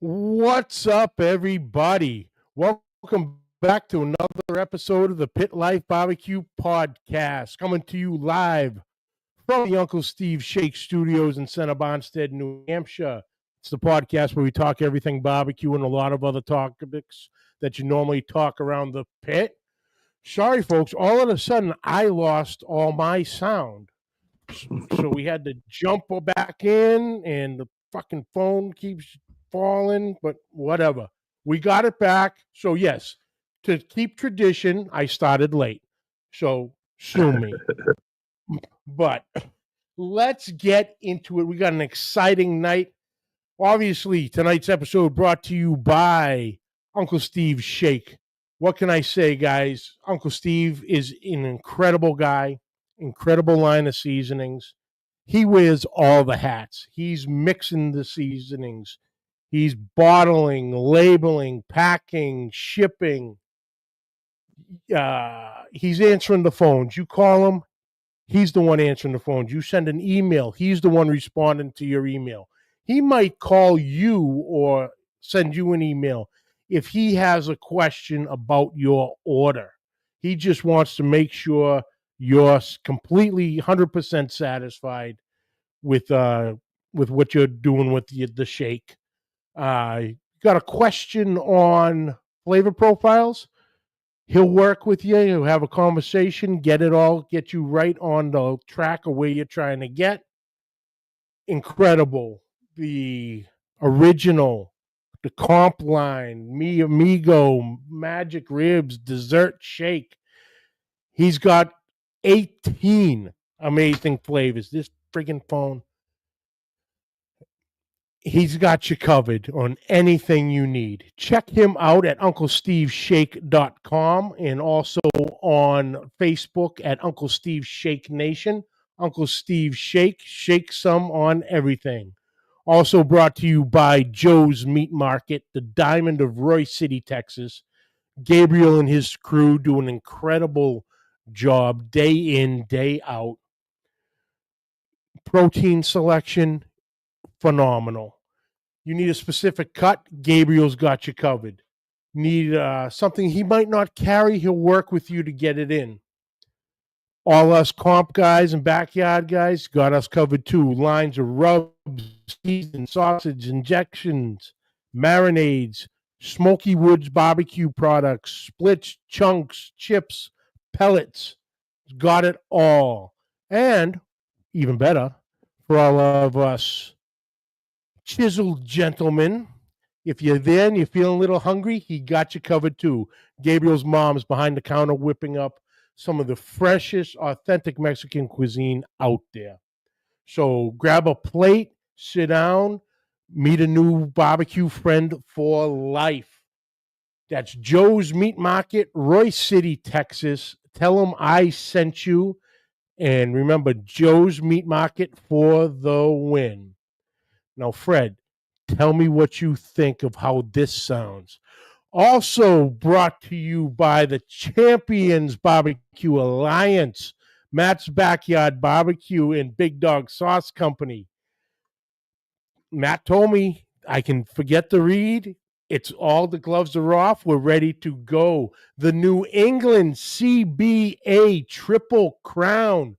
What's up, everybody? Welcome back to another episode of the Pit Life Barbecue Podcast, coming to you live from the Uncle Steve Shake Studios in Center Bonstead, New Hampshire. It's the podcast where we talk everything barbecue and a lot of other topics that you normally talk around the pit. Sorry, folks, all of a sudden I lost all my sound. So we had to jump back in, and the fucking phone keeps falling, but whatever. We got it back. So, yes, to keep tradition, I started late. So, sue me. But let's get into it. We got an exciting night. Obviously, tonight's episode brought to you by Uncle Steve Shake. What can I say, guys? Uncle Steve is an incredible guy, incredible line of seasonings. He wears all the hats. He's mixing the seasonings. He's bottling, labeling, packing, shipping. He's answering the phones. You call him, he's the one answering the phones. You send an email, he's the one responding to your email. He might call you or send you an email if he has a question about your order. He just wants to make sure you're completely 100% satisfied with what you're doing with the shake. Got a question on flavor profiles? He'll work with you. He'll have a conversation, get you right on the track of where you're trying to get. Incredible. The original, the comp line, Mi Amigo, Magic Ribs, Dessert Shake. He's got 18 amazing flavors. This freaking phone. He's got you covered on anything you need. Check him out at UncleSteveShake.com and also on Facebook at Uncle Steve Shake Nation. Uncle Steve Shake, shake some on everything. Also brought to you by Joe's Meat Market, the Diamond of Roy City, Texas. Gabriel and his crew do an incredible job day in, day out. Protein selection, phenomenal. You need a specific cut, Gabriel's got you covered. Need something he might not carry, he'll work with you to get it in. All us comp guys and backyard guys got us covered too. Lines of rubs, seasoned sausage, injections, marinades, Smoky Woods barbecue products, splits, chunks, chips, pellets. Got it all. And even better, for all of us chiseled gentlemen, if you're there and you're feeling a little hungry, he got you covered too. Gabriel's mom's behind the counter whipping up some of the freshest, authentic Mexican cuisine out there. So grab a plate, sit down, meet a new barbecue friend for life. That's Joe's Meat Market, Roy City, Texas. Tell them I sent you. And remember, Joe's Meat Market for the win. Now, Fred, tell me what you think of how this sounds. Also brought to you by the Champions Barbecue Alliance, Matt's Backyard Barbecue and Big Dog Sauce Company. Matt told me I can forget to read. It's all the gloves are off. We're ready to go. The New England CBA Triple Crown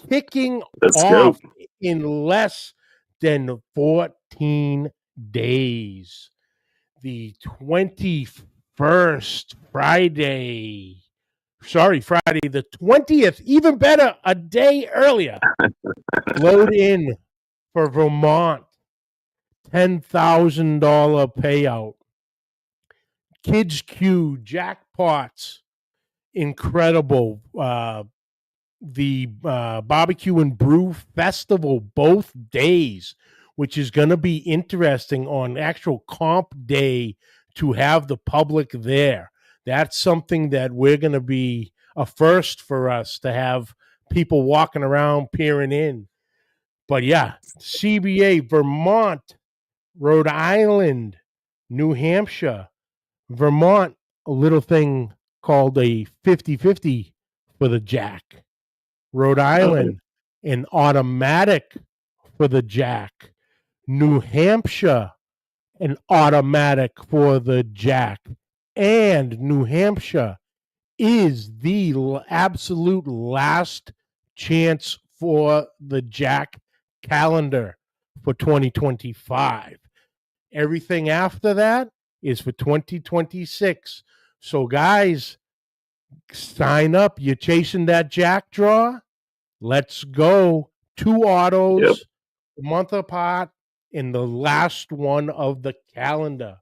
kicking off in less than 14 days. The 21st Friday, the 20th, even better, a day earlier. Load in for Vermont, $10,000 payout. Kids Q, jackpots, incredible. The Barbecue and Brew Festival, both days, which is going to be interesting on actual comp day to have the public there. That's something that we're going to be a first for us to have people walking around peering in. But yeah, CBA, Vermont, Rhode Island, New Hampshire, Vermont, a little thing called a 50-50 for the jack. Rhode Island, an automatic for the jack. New Hampshire, an automatic for the Jack. And New Hampshire is the absolute last chance for the Jack calendar for 2025. Everything after that is for 2026. So, guys, sign up. You're chasing that Jack draw. Let's go. 2 Yep. autos, a month apart, in the last one of the calendar.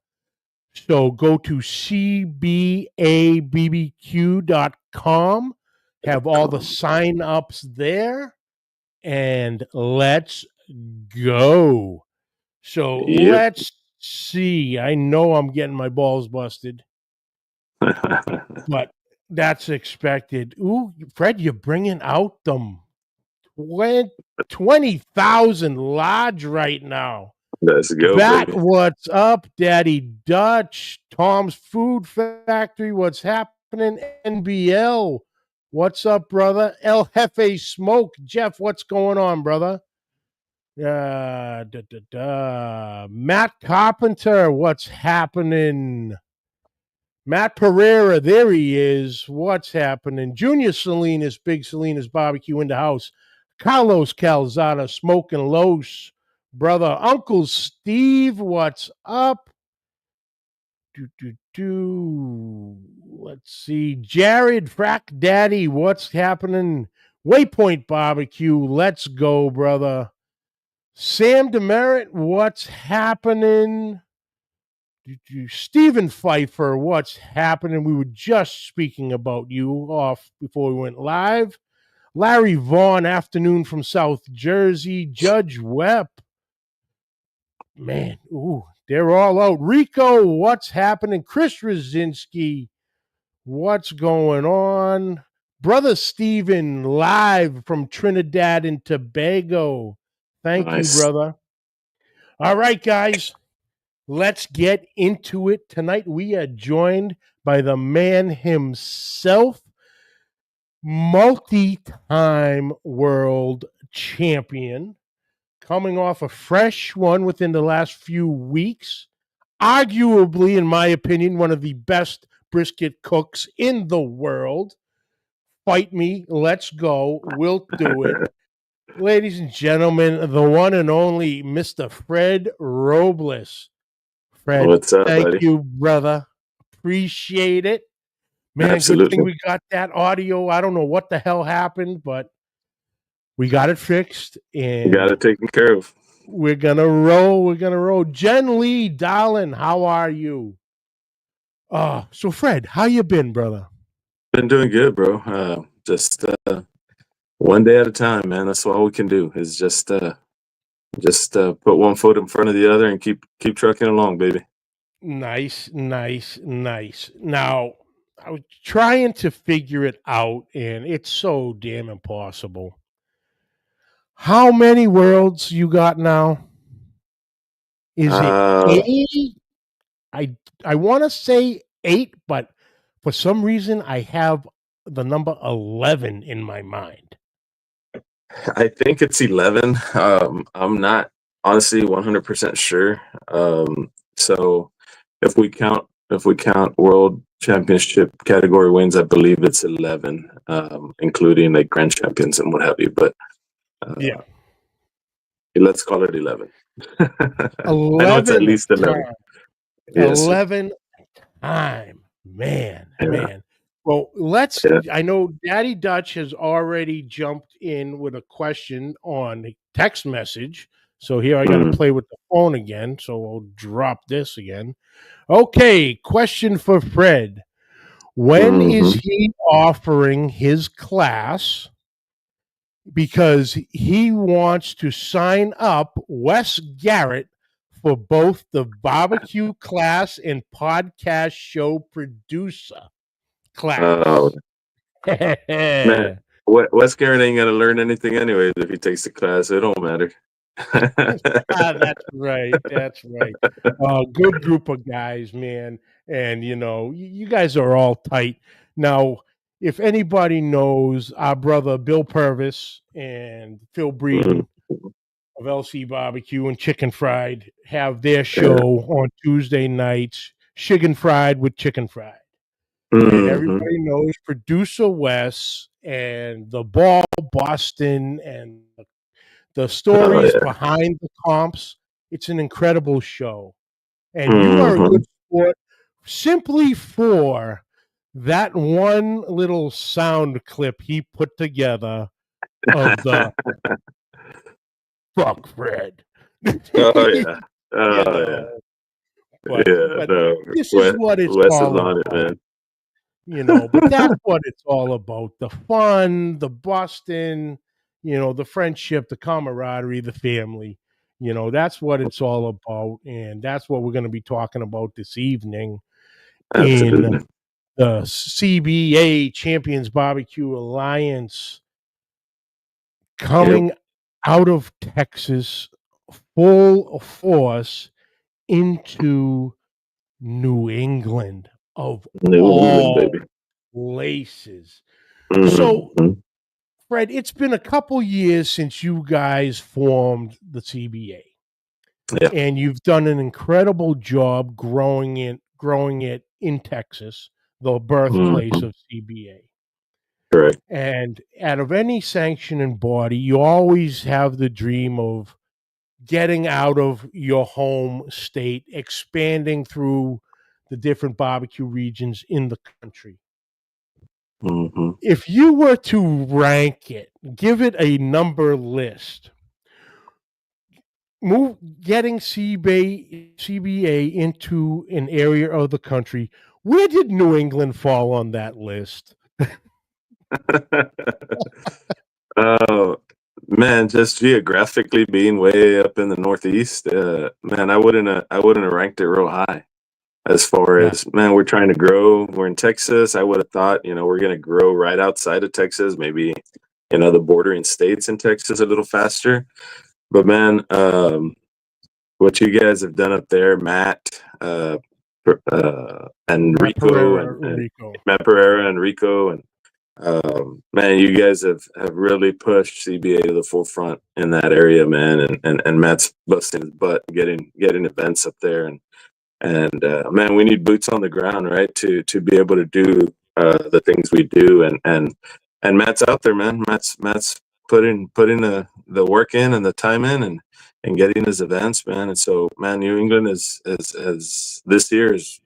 So go to cbabbq.com, have all the sign ups there, and let's go. So Yep. let's see. I know I'm getting my balls busted, but that's expected. Ooh, Fred, you're bringing out them 20,000 large right now. Let's go, Back, baby. what's up, Daddy Dutch? Tom's Food Factory, what's happening? NBL, what's up, brother? El Jefe Smoke, Jeff, what's going on, brother? Matt Carpenter, what's happening? Matt Pereira, there he is. What's happening? Junior Salinas, Big Salinas Barbecue in the house. Carlos Calzada, Smoking Los. Brother Uncle Steve, what's up? Let's see. Jared Frack Daddy, what's happening? Waypoint Barbecue, let's go, brother. Sam Demerit, what's happening? Stephen Pfeiffer, what's happening? We were just speaking about you off before we went live. Larry Vaughn, afternoon from South Jersey. Judge Webb, man, ooh, they're all out. Rico, what's happening? Chris Rosinski, what's going on? Brother Steven, live from Trinidad and Tobago. Thank you, Nice. brother. All right, guys. Let's get into it. Tonight we are joined by the man himself, multi-time world champion, coming off a fresh one within the last few weeks. Arguably, in my opinion, one of the best brisket cooks in the world. Fight me. Let's go. We'll do it. Ladies and gentlemen, the one and only Mr. Fred Robles. Fred, What's up, thank buddy? you, brother. Appreciate it. Man, good thing Absolutely. we got that audio. I don't know what the hell happened, but we got it fixed, You got and it taken care of. we're gonna roll. We're gonna roll. Jen Lee, darling, how are you? So Fred, how you been, brother? Been doing good, bro. Just one day at a time, man. That's all we can do is just put one foot in front of the other and keep trucking along, baby. Nice, nice, nice. Now, I was trying to figure it out, and it's so damn impossible. How many worlds you got now? Is it Uh, 8? I want to say 8, but for some reason I have the number 11 in my mind. I think it's 11. I'm not honestly 100% sure. So if we count world championship category wins, I believe it's 11, including like grand champions and what have you. But Yeah. let's call it 11. I know it's at 11 least 11. time. Yes, sir. 11 time. Man, Yeah, man. Well, let's yeah. I know Daddy Dutch has already jumped in with a question on text message. So here I got to Mm, play with the phone again. So I'll drop this again. Okay, question for Fred. When is hmm he offering his class? Because he wants to sign up Wes Garrett for both the barbecue class and podcast show producer Oh, class. man. Wes Garrett ain't going to learn anything anyway if he takes the class. It don't matter. That's right. That's right. Good group of guys, man. And, you guys are all tight. Now, if anybody knows our brother Bill Purvis and Phil Mm, Breeden, of LC Barbecue and Chicken Fried have their Yeah. show on Tuesday nights, Chicken Fried with Chicken Fried. And Hmm. everybody knows producer Wes and the ball Boston and the Oh stories yeah. behind the comps. It's an incredible show. And you are a Hmm. good sport simply for that one little sound clip he put together of the fuck Fred. Oh yeah. You Oh yeah. know, but Yeah. but No. this is what it's Wes is all on it, about. man. But that's what it's all about. The fun, the Boston, the friendship, the camaraderie, the family. That's what it's all about. And that's what we're going to be talking about this evening in Absolutely. the CBA Champions Barbecue Alliance Yep. coming out of Texas full force into New England of New England, all baby. places. So, Hmm. Fred, it's been a couple years since you guys formed the CBA, Yeah. and you've done an incredible job growing it in Texas, the birthplace Hmm. of CBA. Correct. And out of any sanctioning body, you always have the dream of getting out of your home state, expanding through the different barbecue regions in the country. Hmm. If you were to rank it, give it a number list, getting CBA into an area of the country, where did New England fall on that list? Oh man, just geographically being way up in the Northeast, man, I wouldn't have ranked it real high. As far Yeah, as man, we're trying to grow. We're in Texas. I would have thought, we're gonna grow right outside of Texas, maybe the bordering states in Texas a little faster. But man, what you guys have done up there, Matt, and Matt Rico, Pereira, and Rico. Matt Pereira and Rico, and man, you guys have really pushed CBA to the forefront in that area, man. And Matt's busting his butt getting events up there, and man, we need boots on the ground, right, to be able to do the things we do, and Matt's out there, man. Matt's putting the work in and the time in, and getting his events, man. And so, man, New England is this year is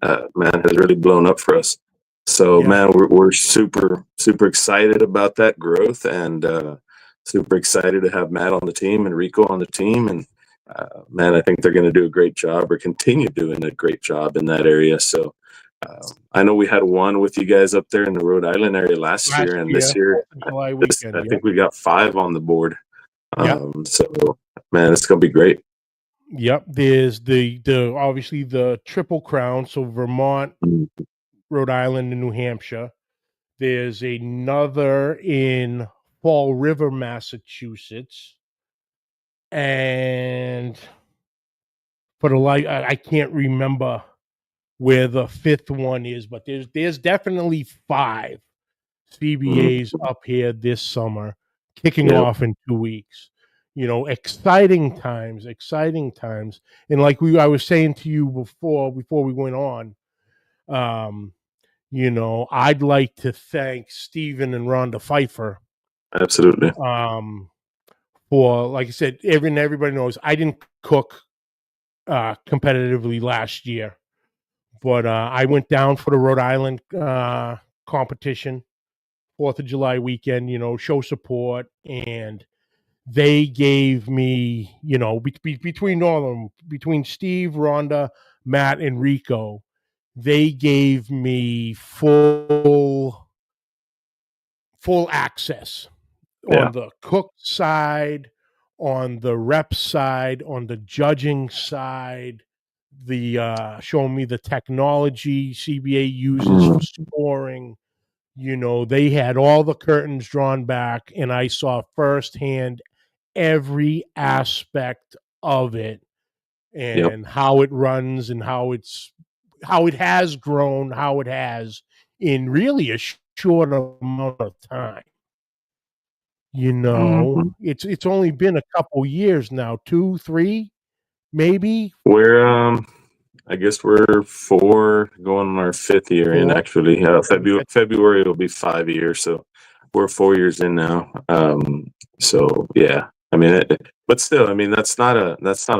man, has really blown up for us. So, Yeah, man, we're super excited about that growth, and super excited to have Matt on the team and Rico on the team. And man, I think they're going to do a great job, or continue doing a great job in that area. So, I know we had one with you guys up there in the Rhode Island area last last year, and year, this year, 4th of July I weekend. Yep. think we got 5 on the board. Yep. So, man, it's going to be great. Yep. There's the obviously the Triple Crown, so Vermont, Mm. Rhode Island, and New Hampshire. There's another in Fall River, Massachusetts, and for the life, I can't remember where the fifth one is, but there's definitely 5 Mm. CBAs up here this summer, kicking Yep, off in 2 weeks. Exciting times, exciting times. And like I was saying to you before we went on, um, I'd like to thank Stephen and Rhonda Pfeiffer, absolutely. um, for, like I said, everybody knows I didn't cook competitively last year, but I went down for the Rhode Island competition, 4th of July weekend, show support. And they gave me, between all of them, between Steve, Rhonda, Matt, and Rico, they gave me full access Yeah. on the cook side, on the rep side, on the judging side, the showing me the technology CBA uses for Mm. scoring. They had all the curtains drawn back, and I saw firsthand every aspect of it Yep. and how it runs and how it has grown, how it has in really a short amount of time. Hmm. It's only been a couple years now, 2, 3, maybe We're I guess we're four going on our fifth year in 4. actually. On the fifth. February will be 5 years, so we're 4 years in now. So yeah, I mean, but still, I mean, that's not a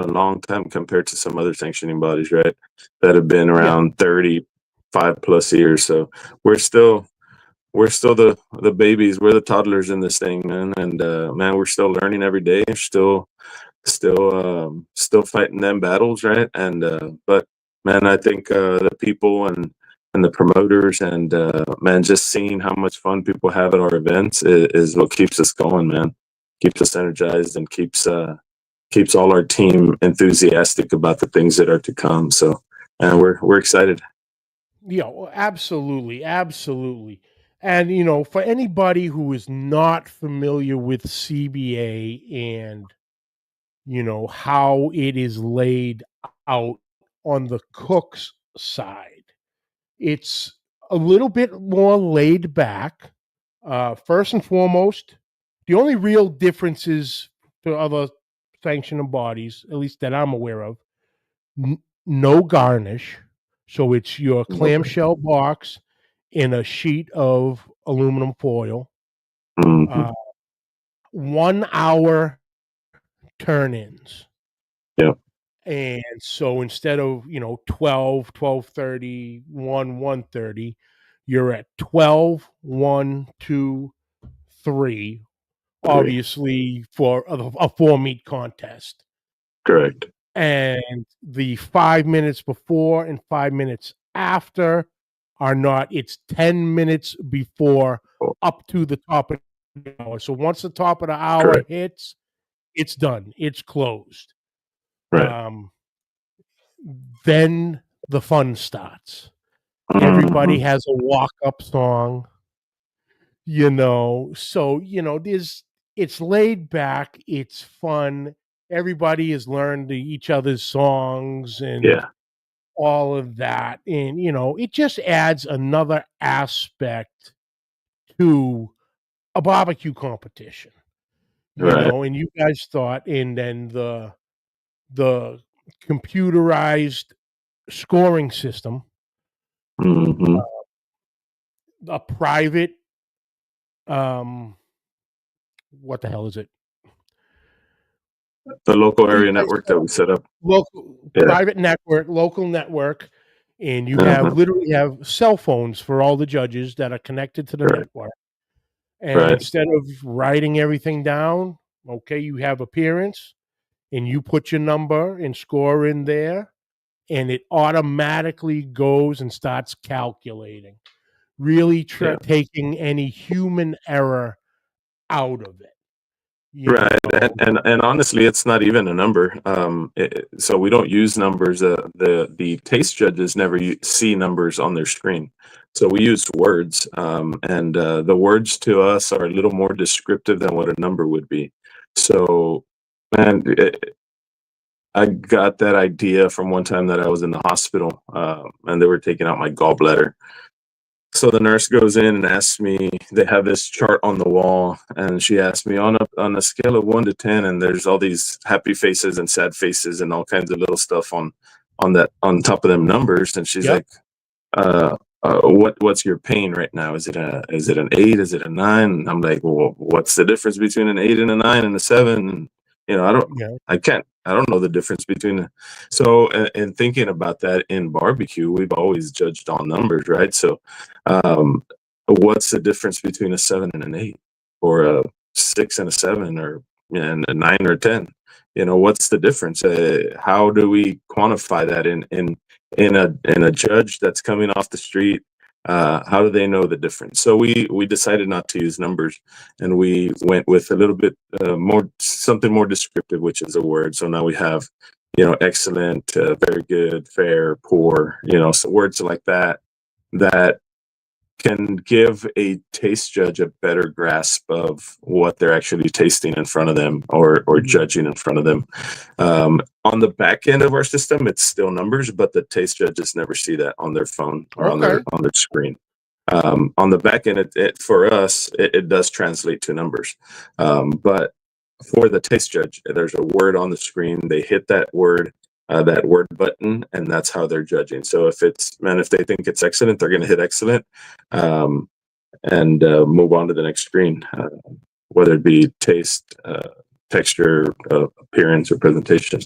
long time compared to some other sanctioning bodies, right? That have been Yeah. around 35 plus years. So we're still the babies. We're the toddlers in this thing, man. And man, we're still learning every day. Still fighting them battles, right? And but man, I think the people and the promoters and man, just seeing how much fun people have at our events is what keeps us going, man. Keeps us energized and keeps all our team enthusiastic about the things that are to come. So and we're excited. Yeah, well, absolutely, absolutely. And for anybody who is not familiar with CBA and how it is laid out on the cook's side, it's a little bit more laid back. First and foremost, the only real differences to other sanctioning bodies, at least that I'm aware of, no garnish. So it's your Okay. clamshell box in a sheet of aluminum foil. Hmm. Uh, 1 hour turn ins. Yeah. And so instead of, 12, 12:30, 1, 1:30, you're at 12, 1, 2, 3, Three. obviously for a 4 meet contest. Correct. And the 5 minutes before and 5 minutes after are not, it's 10 minutes before Oh, up to the top of the hour. So once the top of the hour correct. hits, it's done. It's closed. Right. Um, then the fun starts. Everybody Hmm. has a walk-up song, so there's it's laid back, it's fun. Everybody has learned each other's songs and Yeah. all of that. And it just adds another aspect to a barbecue competition. Right. And you guys thought, and then the computerized scoring system, Hmm. a private, what the hell is it? The local What do you area guys network that call we set up. it? Local Yeah. private network, local network, and you Uh-huh. literally have cell phones for all the judges that are connected to the Right. network. And Right. instead of writing everything down, okay, you have appearance and you put your number and score in there, and it automatically goes and starts calculating, really Yeah. taking any human error out of it. You Right. know, And honestly, it's not even a number. So we don't use numbers. The taste judges never see numbers on their screen. So we use words, and the words to us are a little more descriptive than what a number would be. So, man, I got that idea from one time that I was in the hospital, and they were taking out my gallbladder. So the nurse goes in and asks me. They have this chart on the wall, and she asked me on a scale of 1 to 10, and there's all these happy faces and sad faces and all kinds of little stuff on that on top of them numbers. And she's yep, like, what's your pain right now? Is it an 8? Is it a 9? And I'm like, well, what's the difference between an 8 and a 9 and a 7? And yeah, I don't know the difference between so and thinking about that in barbecue, we've always judged on numbers, right? So um what's the difference between a 7 and an 8, or a 6 and a 7, or and a 9 or a 10? What's the difference? How do we quantify that in a judge that's coming off the street? How do they know the difference? So we decided not to use numbers, and we went with a little bit more, something more descriptive, which is a word. So now we have excellent, very good, fair, poor, so words like that can give a taste judge a better grasp of what they're actually tasting in front of them, or mhm. judging in front of them. On the back end of our system, it's still numbers, but the taste judges never see that on their phone or on Okay. their screen. On the back end, for us, it does translate to numbers. But for the taste judge, there's a word on the screen. They hit that word button, and that's how they're judging. So if they think it's excellent, they're going to hit excellent, and move on to the next screen, whether it be taste, texture, appearance, or presentation.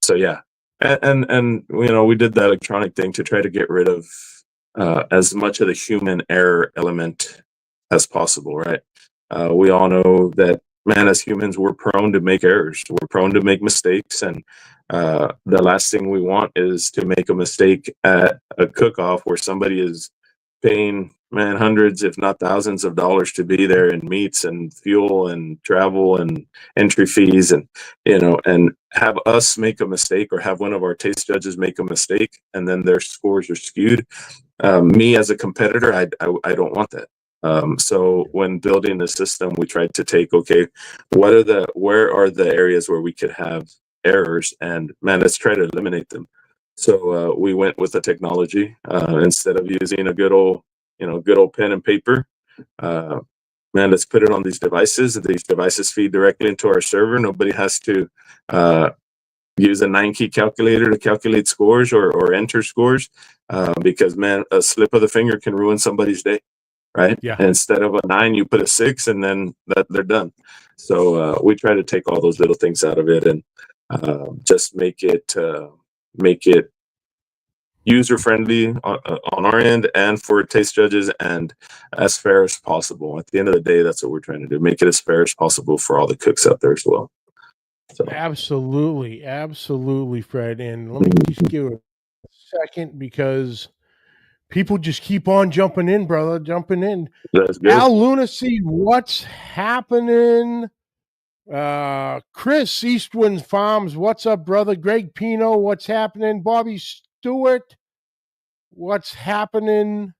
So yeah, and we did that electronic thing to try to get rid of as much of the human error element as possible, right? We all know that, man, as humans, we're prone to make errors. We're prone to make mistakes, and the last thing we want is to make a mistake at a cook-off where somebody is paying, man, hundreds, if not thousands of dollars to be there, in meats and fuel and travel and entry fees, and and have us make a mistake, or have one of our taste judges make a mistake, and then their scores are skewed. Me as a competitor, I don't want that. So when building the system, we tried to take, okay, where are the areas where we could have errors, and man, let's try to eliminate them. So we went with the technology, instead of using a good old pen and paper. Man, let's put it on these devices. These devices feed directly into our server. Nobody has to use a 9-key calculator to calculate scores, or enter scores, because, man, a slip of the finger can ruin somebody's day, right? Yeah. Instead of a 9, you put a 6, and then they're done. So we try to take all those little things out of it, and just make it user friendly on our end, and for taste judges, and as fair as possible. At the end of the day, that's what we're trying to do: make it as fair as possible for all the cooks out there as well. So Absolutely, absolutely, Fred. And let me just give a second, because people just keep on jumping in, brother, jumping in. that's good. Al Lunacy, what's happening? Chris, Eastwind Farms, what's up, brother? Greg Pino, what's happening? Bobby Stewart, what's happening?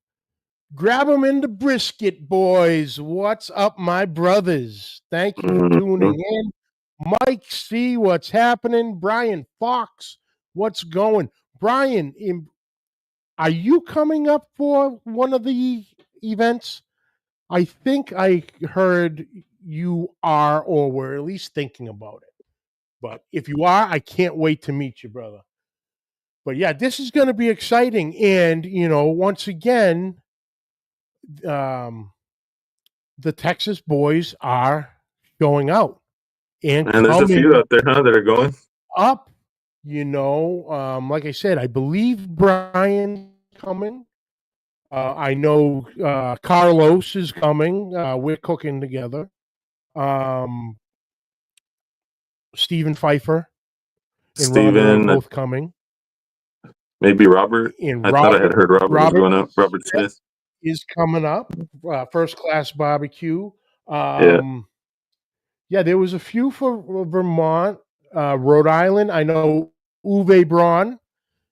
Grab them in the brisket, boys. What's up, my brothers? Thank you for tuning in. Mike C, what's happening? Brian Fox, what's going? Brian, are you coming up for one of the events? I think I heard you are, or were at least thinking about it. But if you are, I can't wait to meet you, brother. But yeah, this is going to be exciting. And, once again, the Texas boys are going out and And there's a few out there, huh, that are going up. Like I said, I believe Brian's coming. I know Carlos is coming. We're cooking together. Stephen Pfeiffer and Rhonda are Steven, both coming. maybe Robert. And I thought I had heard Robert was going up. Robert Smith. is coming up. First Class Barbecue. Yeah. Yeah, there was a few for Vermont, Rhode Island. I know Uwe Braun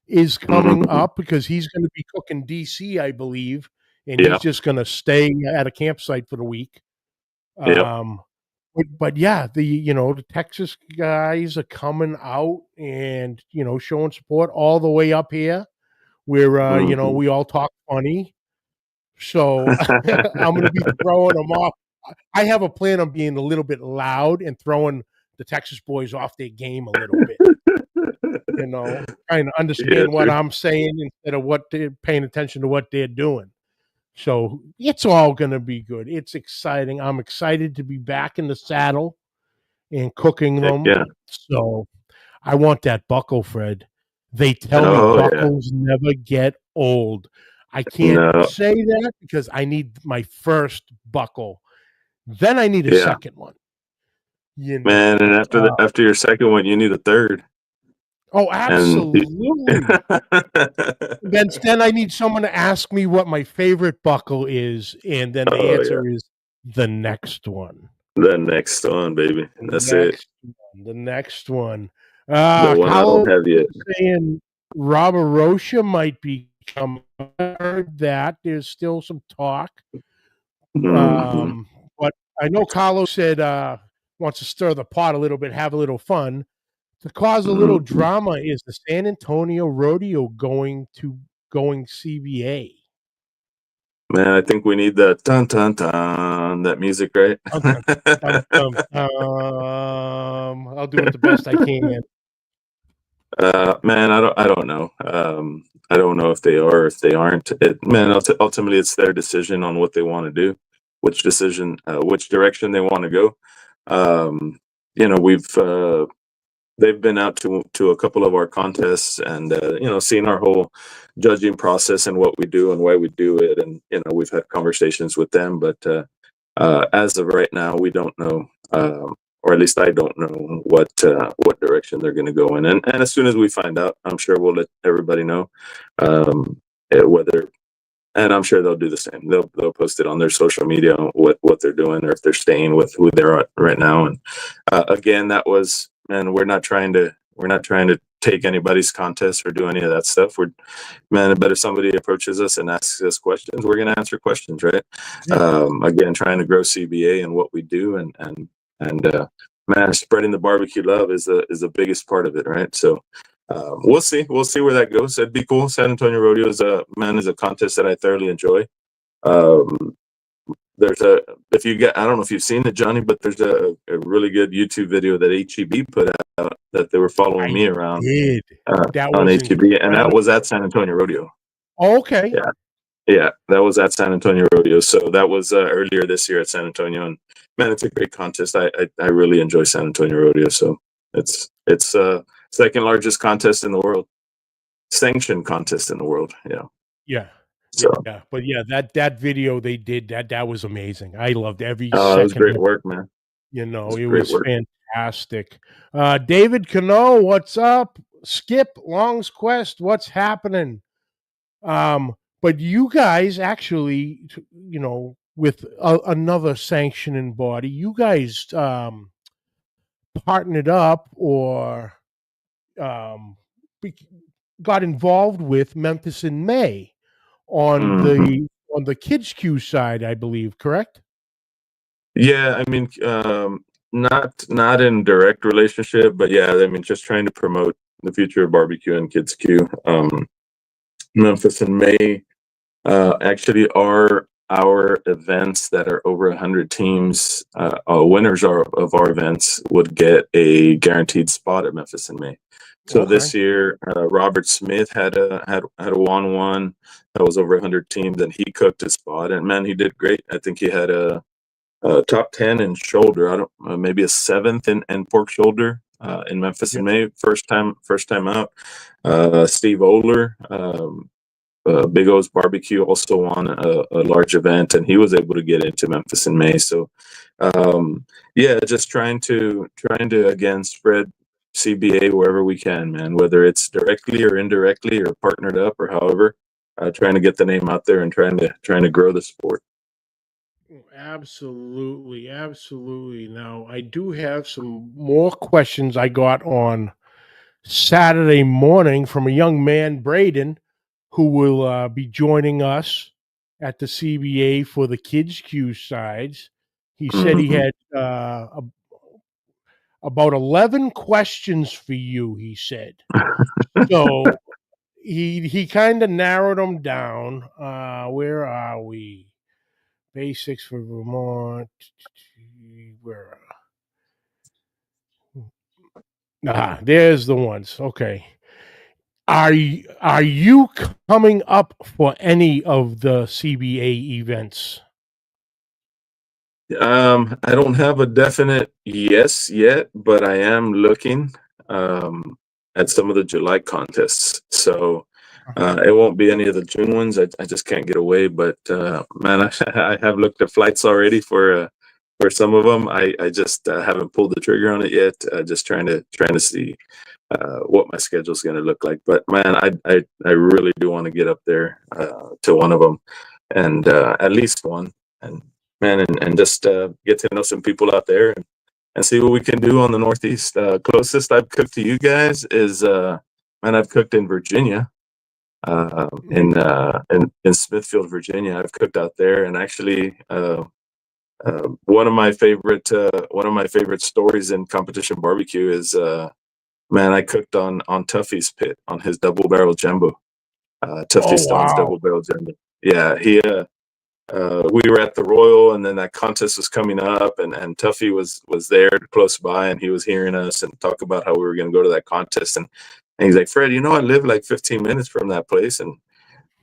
is coming up, because he's going to be cooking DC, I believe, and Yeah. he's just going to stay at a campsite for the week. Yeah. But yeah, the Texas guys are coming out and showing support all the way up here, where we all talk funny. So I'm going to be throwing them off. I have a plan on being a little bit loud and throwing the Texas boys off their game a little bit. Trying to understand what I'm saying instead of what they're paying attention to what they're doing. So it's all going to be good. It's exciting. I'm excited to be back in the saddle and cooking them. Yeah. So I want that buckle, Fred. They tell me buckles never get old. I can't say that, because I need my first buckle. Then I need a second one. Man, and after your second one, you need a third. Oh, absolutely. Then I need someone to ask me what my favorite buckle is, and then the answer is the next one. The next one, baby. That's it. The next one. The one I don't have yet. Saying Robert Rocha might be coming. I heard that. There's still some talk. But I know Carlos said wants to stir the pot a little bit, have a little fun. To cause a little drama, is the San Antonio Rodeo going CBA? Man, I think we need the dun dun dun that music, right? Dum, dum, dum, dum, I'll do it the best I can. Man, I don't know. I don't know if they are or if they aren't. Ultimately, it's their decision on what they want to do, which direction they want to go. Um, we've they've been out to a couple of our contests and seen our whole judging process and what we do and why we do it, and we've had conversations with them, but as of right now we don't know, or at least I don't know what direction they're going to go in, and as soon as we find out, I'm sure we'll let everybody know, um, whether, and I'm sure they'll do the same. They'll post it on their social media what they're doing, or if they're staying with who they're at right now. And again, that was, and we're not trying to take anybody's contest or do any of that stuff. But if somebody approaches us and asks us questions, we're going to answer questions, right? Yeah, Again, trying to grow CBA and what we do, and man, spreading the barbecue love is the biggest part of it, right? So we'll see. We'll see where that goes. It'd be cool. San Antonio Rodeo is a contest that I thoroughly enjoy. Um, there's a if you get I don't know if you've seen it, Johnny, but there's a really good YouTube video that HEB put out that they were following I me around did. That on was HEB, and that was incredible. at San Antonio Rodeo. Okay. Yeah, yeah, that was at San Antonio Rodeo. So that was earlier this year at San Antonio, and man, it's a great contest. I really enjoy San Antonio Rodeo. So it's second largest contest in the world, sanctioned contest in the world. Yeah. Yeah. So Yeah, but yeah, that video they did, that was amazing. I loved every it was second great of work, man. It was it great was work. fantastic. David Cano, what's up? Skip Long's Quest, what's happening? But you guys actually, with another sanctioning body, you guys partnered up or um, be- got involved with Memphis in May on Mhm. the kids Q side, I believe, correct? Yeah, I mean, not in direct relationship, but yeah, I mean, just trying to promote the future of barbecue and Kids Q. Memphis in May actually are our events that are over 100 teams. Winners of our events would get a guaranteed spot at Memphis in May. So Okay. this year, Robert Smith had a 1-1 that was over 100 teams, and he cooked his spot, and man, he did great. I think he had a top 10 in shoulder. I don't maybe a seventh in pork shoulder in Memphis Yeah. in May. First time out. Steve Oler, Big O's Barbecue, also won a large event, and he was able to get into Memphis in May. So yeah, just trying to again spread CBA wherever we can, man. Whether it's directly or indirectly or partnered up or however, trying to get the name out there and trying to grow the sport. Absolutely, absolutely. Now, I do have some more questions I got on Saturday morning from a young man, Braden, who will be joining us at the CBA for the Kids Q sides. He said he Mhm. had about 11 questions for you, he said. So he kind of narrowed them down. Where are we? Basics for Vermont. Where? There's the ones. Okay. Are you coming up for any of the CBA events? I don't have a definite yes yet, but I am looking um, at some of the July contests. So Uh-huh. it won't be any of the June ones. I just can't get away. But man, I have looked at flights already for some of them. I just haven't pulled the trigger on it yet. Just trying to see what my schedule is going to look like. But man, I really do want to get up there to one of them, and at least one, and man, and just get to know some people out there, and see what we can do on the Northeast. Closest I've cooked to you guys is man, I've cooked in Virginia. Mhm. In Smithfield, Virginia, I've cooked out there, and actually, one of my favorite stories in competition barbecue is man, I cooked on Tuffy's pit on his double barrel jumbo. Tuffy Oh Stone's wow. double barrel jumbo. Yeah, he we were at the Royal, and then that contest was coming up, and Tuffy was there close by, and he was hearing us and talk about how we were going to go to that contest, and he's like, Fred, I live like 15 minutes from that place, and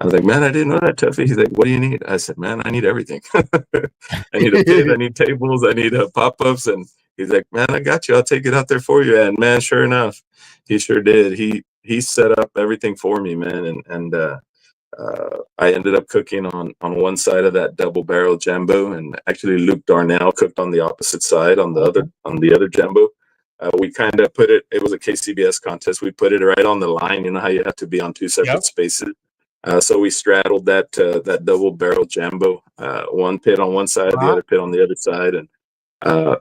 I was like, man, I didn't know that, Tuffy. He's like, what do you need? I said, man, I need everything. I need a pit, I need tables, I need pop-ups, and he's like, man, I got you. I'll take it out there for you. And man, sure enough, he sure did. He set up everything for me, man, and I ended up cooking on one side of that double barrel jambo, and actually Luke Darnell cooked on the opposite side on the other jambo. We kind of put it. It was a KCBS contest. We put it right on the line. You know how you have to be on two separate Yep. spaces. So we straddled that double barrel jambo, one pit on one side, the other pit on the other side, and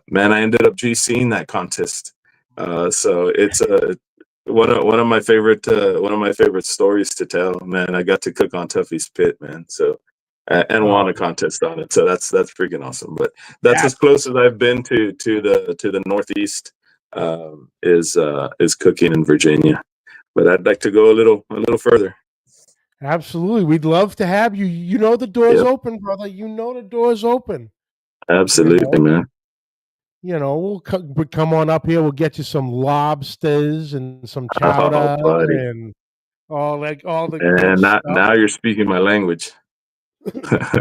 man, I ended up GCing that contest. So it's one of my favorite stories to tell. Man, I got to cook on Tuffy's pit, man. So and won a contest on it. So that's freaking awesome. But that's as close as I've been to the Northeast, is cooking in Virginia. But I'd like to go a little further. Absolutely. We'd love to have you. The door's open, brother. The door's open. Absolutely, man. We'll come on up here. We'll get you some lobsters and some chowder and all the good And stuff. now you're speaking my language.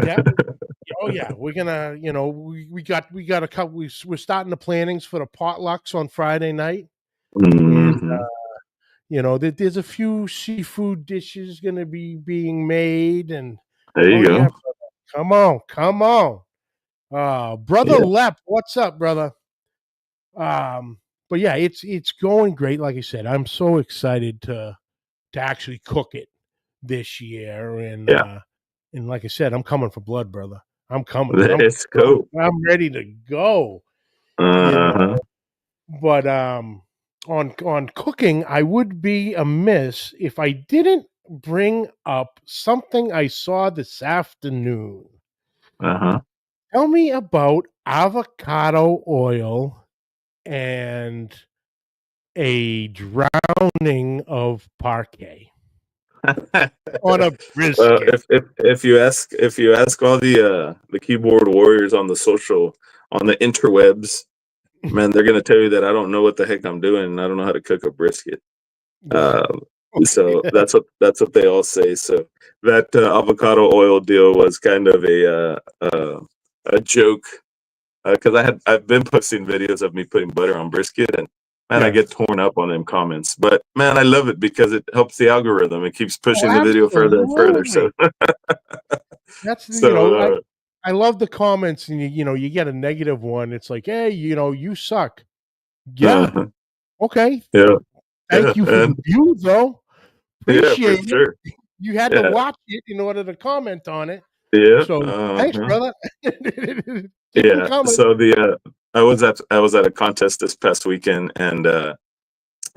Yeah. Oh yeah. We're gonna, we got a couple. We're starting the plannings for the potlucks on Friday night, and there's a few seafood dishes gonna be being made, and there you go. Yeah, come on. Brother Lep, what's up, brother? But yeah, it's going great. Like I said, I'm so excited to actually cook it this year, and like I said, I'm coming for blood, brother. I'm coming. Let's go. I'm ready to go. But on cooking, I would be amiss if I didn't bring up something I saw this afternoon. Tell me about avocado oil and a drowning of parquet on a brisket. If you ask all the keyboard warriors on the interwebs, man, they're gonna tell you that I don't know what the heck I'm doing, and I don't know how to cook a brisket. So that's what they all say. So that avocado oil deal was kind of a joke, because I've been posting videos of me putting butter on brisket, and man, I get torn up on them comments. But man, I love it because it helps the algorithm. It keeps pushing the video further and further. So that's I love the comments, and you get a negative one. It's like, hey, you suck. Yeah. Okay. Yeah. Thank you for the view, though. Appreciate it. Sure. You had to watch it in order to comment on it. Yeah. So thanks, brother. So I was at a contest this past weekend, and I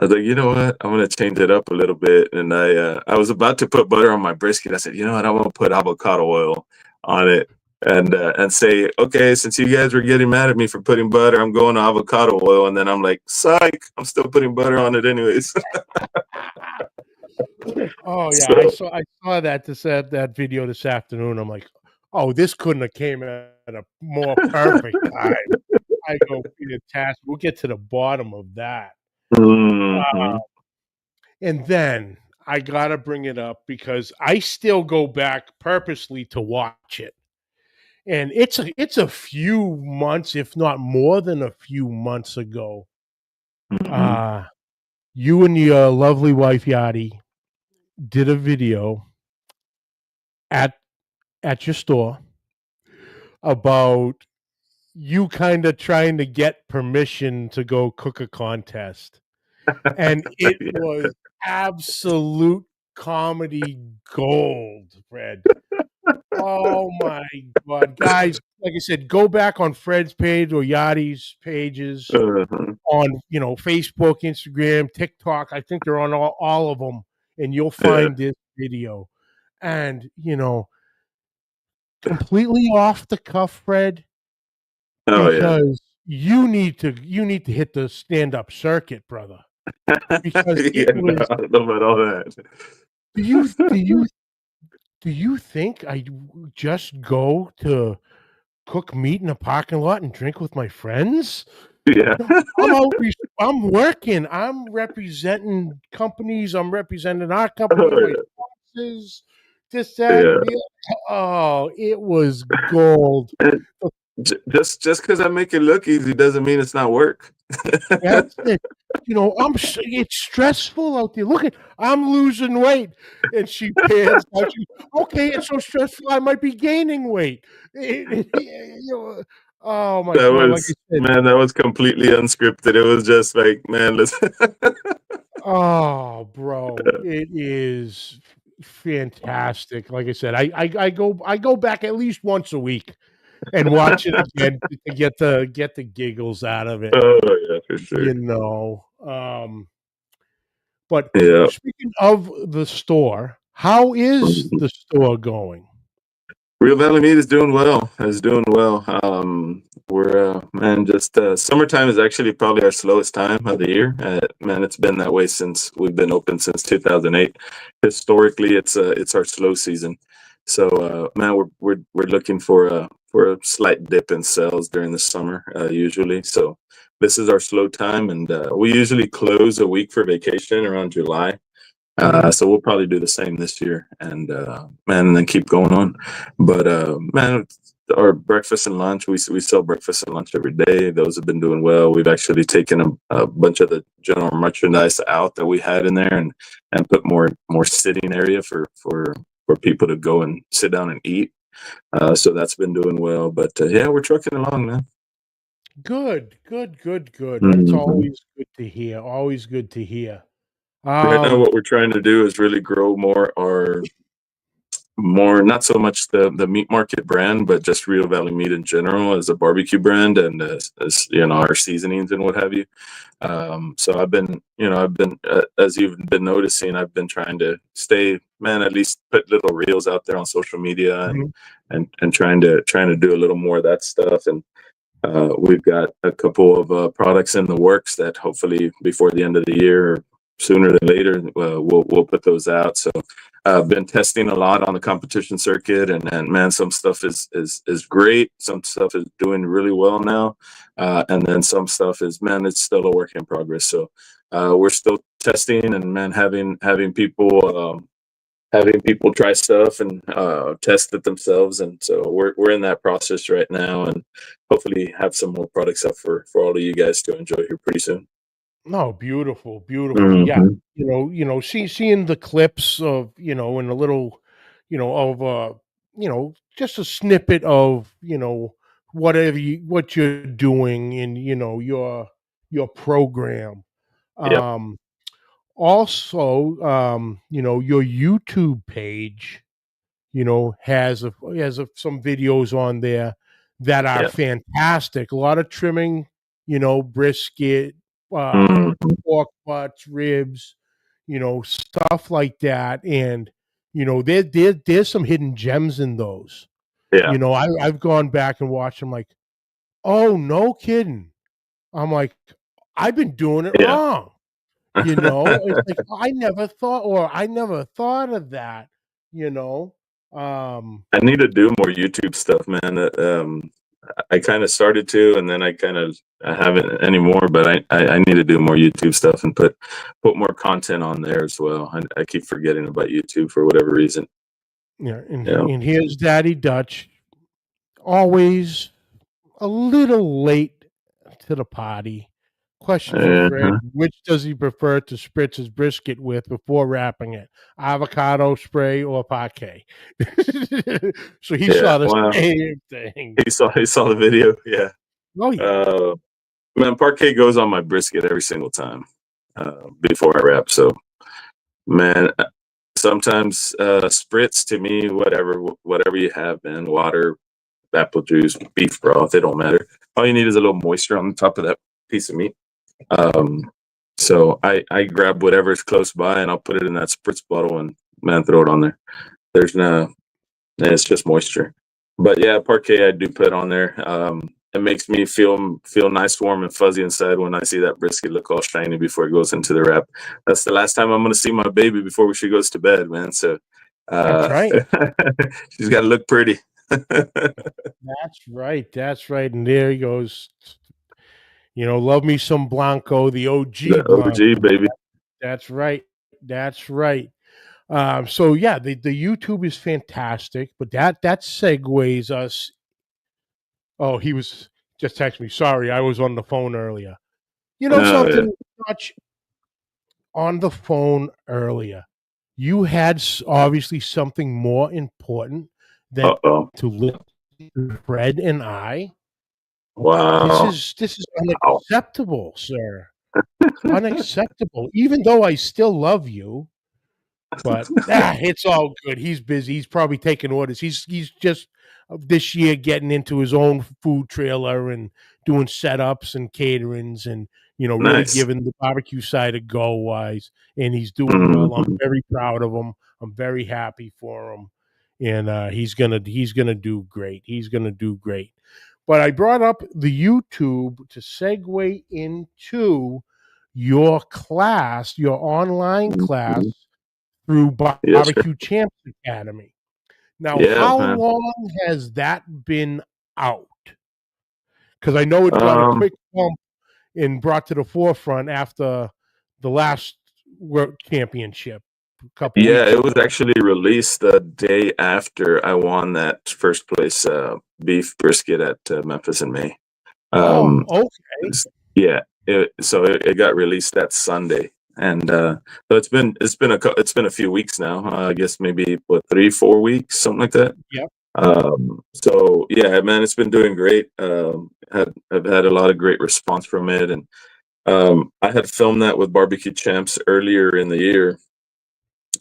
was like, you know what, I'm gonna change it up a little bit, and I was about to put butter on my brisket. I said, you know what, I want to put avocado oil on it, and say, okay, since you guys were getting mad at me for putting butter, I'm going to avocado oil. And then I'm like, psych, I'm still putting butter on it anyways. Oh yeah, so, I saw that video this afternoon. I'm like, oh, this couldn't have came at a more perfect time. I go, fantastic. We'll get to the bottom of that. And then I gotta bring it up because I still go back purposely to watch it. And it's a few months, if not more than a few months ago. You and your lovely wife Yadi did a video at your store about you kind of trying to get permission to go cook a contest. And it was absolute comedy gold, Fred. Oh my God, guys! Like I said, go back on Fred's page or Yadi's pages on Facebook, Instagram, TikTok. I think they're on all of them, and you'll find this video. And completely off the cuff, Fred, because you need to hit the stand-up circuit, brother. Because I don't know about all that. Do you Do you think I just go to cook meat in a parking lot and drink with my friends? Yeah. No, I'm out I'm working, I'm representing companies, I'm representing our company, Oh my sponsors, this, that, yeah. and the other. Oh, it was gold. Yeah. Just because I make it look easy doesn't mean it's not work. That's it. It's stressful out there. Look at I'm losing weight, and she pans out. Okay, it's so stressful. I might be gaining weight. Oh my That god! Like I was said, man, that was completely unscripted. It was just like, man, listen. oh, bro, it is fantastic. Like I said, I go back at least once a week and watch it again to get the giggles out of it. Oh yeah, for sure. You know. But Yeah. speaking of the store, how is Mhm. the store going? Real Valley Meat is doing well. Is doing well. We're man, just summertime is actually probably our slowest time of the year. Man, it's been that way since we've been open since 2008. Historically, it's our slow season. So, man, we're looking for a slight dip in sales during the summer usually. So, this is our slow time, and we usually close a week for vacation around July. Mhm. So we'll probably do the same this year, and man, and then keep going on. But man, our breakfast and lunch, we sell breakfast and lunch every day. Those have been doing well. We've actually taken a bunch of the general merchandise out that we had in there, and put more sitting area for people to go and sit down and eat. So that's been doing well. But yeah, we're trucking along, man. Good, good, good, good. That's Mhm. always good to hear. Always good to hear. Right now, Um, what we're trying to do is really grow more not so much the meat market brand, but just Rio Valley Meat in general as a barbecue brand, and as our seasonings and what have you. So I've been as you've been noticing, I've been trying to stay, man, at least put little reels out there on social media, and mhm, and trying to do a little more of that stuff. And we've got a couple of products in the works that hopefully before the end of the year or sooner than later, we'll put those out. So I've been testing a lot on the competition circuit, and man, some stuff is great. Some stuff is doing really well now, and then some stuff is, man, it's still a work in progress. So we're still testing, and man, having people try stuff and test it themselves. And so we're in that process right now, and hopefully have some more products up for all of you guys to enjoy here pretty soon. no, beautiful, beautiful. Yeah, Hmm. seeing the clips of and a little, of just a snippet of what you're doing in your program. Yep. Um, Also, your YouTube page, some videos on there that are Yep. fantastic. A lot of trimming, brisket, Hmm. pork butts, ribs, stuff like that. And there's some hidden gems in those. Yeah. I've gone back and watched them. Like, oh, no kidding. I'm like, I've been doing it Yeah. wrong. It's like, I never thought of that, you know? Um, I need to do more YouTube stuff, man. I kind of started to, and then I haven't anymore. But I need to do more YouTube stuff and put more content on there as well. I keep forgetting about YouTube for whatever reason. and Yeah. and here's Daddy Dutch, always a little late to the party. Question for Fred: Uh-huh. which does he prefer to spritz his brisket with before wrapping it? Avocado spray or pake? So he Yeah. saw the Wow. same thing. He saw the video. Yeah. Oh yeah. Uh, Man, parquet goes on my brisket every single time before I wrap. So, man, sometimes spritz to me, whatever you have, man, water, apple juice, beef broth, it don't matter. All you need is a little moisture on the top of that piece of meat. Um, so I grab whatever's close by, and I'll put it in that spritz bottle, and man, throw it on there. There's no It's just moisture. But yeah, parquet I do put on there. It makes me feel nice, warm, and fuzzy inside when I see that brisket look all shiny before it goes into the wrap. That's the last time I'm gonna see my baby before she goes to bed, man. So That's right. She's got to look pretty. That's right. That's right. And there he goes. Love me some Blanco, the OG The OG Blanco. baby. That's right. That's right. So yeah, the YouTube is fantastic, but that segues us. Oh, he was just texting me. Sorry, I was on the phone earlier. You know Yeah. something, Touch, on the phone earlier. You had obviously something more important than Uh-oh. to listen to Fred and I. This Wow. is this is Wow. unacceptable, sir. Unacceptable. Even though I still love you, but it's all good. He's busy. He's probably taking orders. He's just this year getting into his own food trailer and doing setups and caterings and really Nice. giving the barbecue side a go wise. And he's doing well. I'm Mhm. very proud of him. I'm very happy for him, and he's gonna do great. He's gonna do great. But I brought up the YouTube to segue into your class, your online class Mhm. through Yes, sir. Barbecue Champs Academy. Now, Yeah, how man. long has that been out? Because I know it got a Um, quick bump and brought to the forefront after the last World Championship a couple yeah, weeks it was ago. actually released the day after I won that first place beef brisket at Memphis in May. Oh, Um, okay. yeah, it got released that Sunday, and so it's been a few weeks now. I guess maybe what 3 4 weeks, something like that. Yep. So yeah, man, it's been doing great. I've had a lot of great response from it, and I had filmed that with Barbecue Champs earlier in the year,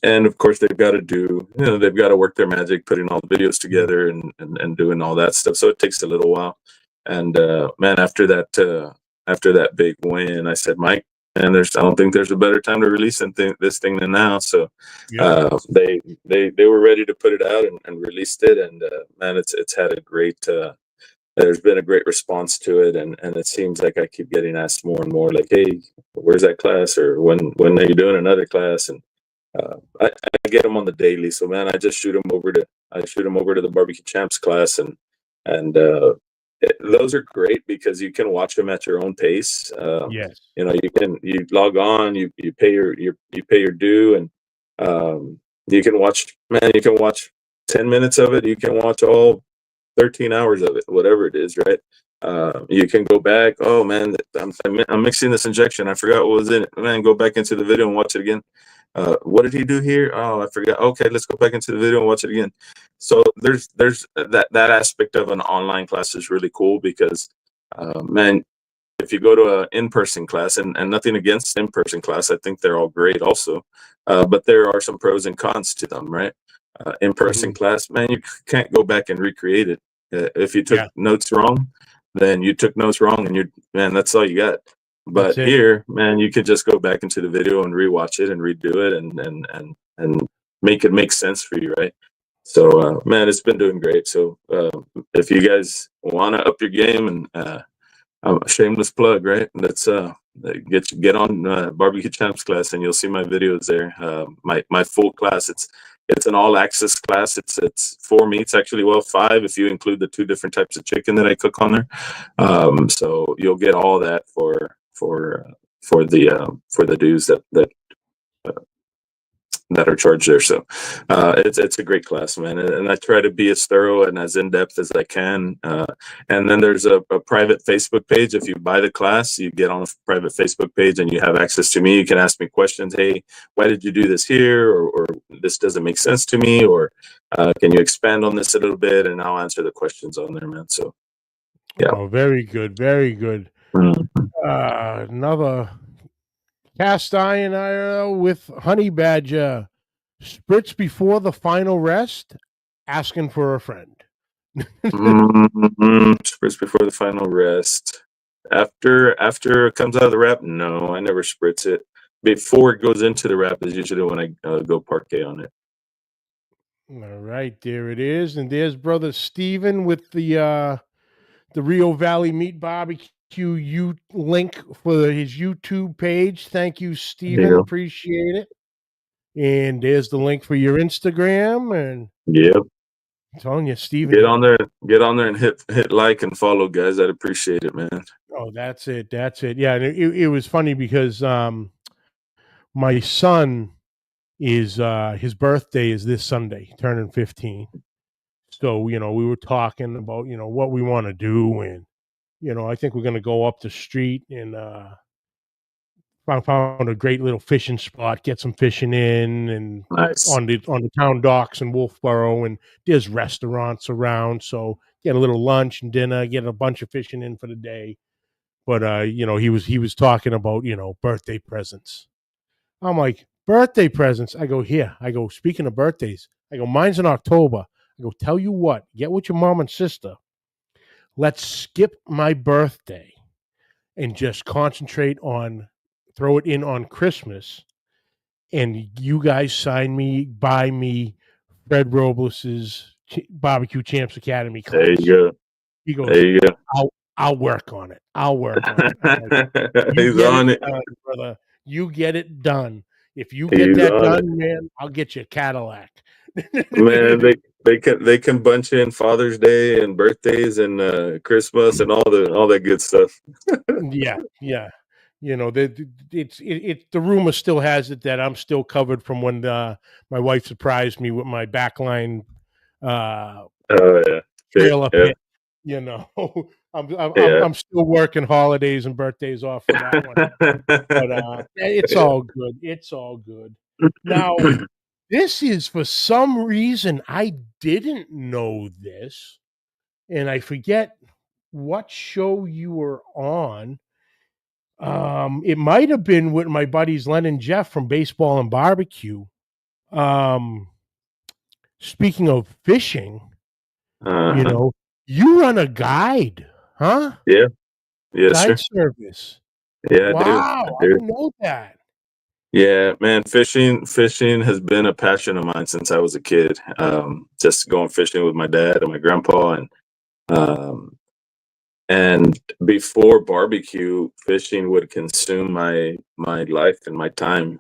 and of course they've got to work their magic, putting all the videos Mm. together and doing all that stuff. So it takes a little while. And man, after that big win, I said, Mike, and I don't think there's a better time to release this thing than now. So Yep. they were ready to put it out and released it. And man, it's had a great there's been a great response to it, and it seems like I keep getting asked more and more, like, hey, where's that class, or when are you doing another class? And I get them on the daily. So man, I shoot them over to the Barbecue Champs class, and those are great because you can watch them at your own pace. Yes. You log on, you pay you pay your due, and you can watch. Man, you can watch 10 minutes of it. You can watch all 13 hours of it, whatever it is, right? You can go back. Oh man, I'm mixing this injection. I forgot what was in it. Man, go back into the video and watch it again. What did he do here? Oh, I forgot. Okay, let's go back into the video and watch it again. So there's that aspect of an online class is really cool because, man, if you go to an in-person class, and nothing against in-person class, I think they're all great also, but there are some pros and cons to them, right? In-person Hmm. class, man, you can't go back and recreate it. If you took Yeah. notes wrong, then you took notes wrong, and man, that's all you got. That's But it. here, man, you could just go back into the video and rewatch it and redo it and make it make sense for you, right? So, man, it's been doing great. So, if you guys want to up your game and a shameless plug, right? Let's get on Barbecue Champs class, and you'll see my videos there. My full class. It's an all access class. It's 4 meats actually. Well, five if you include the two different types of chicken that I cook on there. So you'll get all that for the dues that are charged there. So it's a great class, man, and I try to be as thorough and as in depth as I can. And then there's a private Facebook page. If you buy the class, you get on a private Facebook page and you have access to me. You can ask me questions. Hey, why did you do this here? Or this doesn't make sense to me. Or can you expand on this a little bit? And I'll answer the questions on there, man. So yeah. Oh, very good. Very good. Mhm. Another cast iron with honey badger. Spritz before the final rest, asking for a friend. Spritz before the final rest. After it comes out of the wrap, no, I never spritz it. Before it goes into the wrap is usually when I go parquet on it. All right, there it is, and there's brother Steven with the Rio Valley Meat Barbecue link for his YouTube page. Thank you, There you Steven. go. Appreciate it. And there's the link for your Instagram. And Yep. I'm telling you, Get Steven, on there. Get on there and hit like and follow, guys. I'd appreciate it, man. oh, that's it. That's it. Yeah. And it was funny because my son is his birthday is this Sunday, turning 15. So, we were talking about, what we want to do. And, I think we're going to go up the street and found a great little fishing spot, get some fishing in, and Nice. on the town docks in Wolfboro, and there's restaurants around, so get a little lunch and dinner, get a bunch of fishing in for the day. But he was talking about birthday presents. I'm like, birthday presents. I go, here. I go, speaking of birthdays, I go, mine's in October. I go, tell you what, get with your mom and sister. Let's skip my birthday and just concentrate on throw it in on Christmas, and you guys buy me Fred Robles's Barbecue Champs Academy There you class. go. He goes, There you go. I'll work on it. I'll work on it. I'm like, you He's get it on it. done, brother. You get it done. If you get He's that on it. done, man, I'll get you a Cadillac. Man, they can bunch in Father's Day and birthdays and Christmas and all that good stuff. Yeah, yeah. The rumor still has it that I'm still covered from when my wife surprised me with my backline uh, Oh yeah. Fish. trailer Yeah. pit. You know, Yeah. I'm still working holidays and birthdays off for that one. But it's Yeah. all good. It's all good. Now, this is for some reason I didn't know this, and I forget what show you were on. It might have been with my buddies Len and Jeff from Baseball and Barbecue. Um, Speaking of fishing, you Uh-huh. know, you run a guide, huh? Yeah. Yes, Guide sir. service. Yeah, I do. I Wow, I do. didn't know that. Yeah, man, fishing has been a passion of mine since I was a kid. Just going fishing with my dad and my grandpa, um, and before barbecue, fishing would consume my life and my time.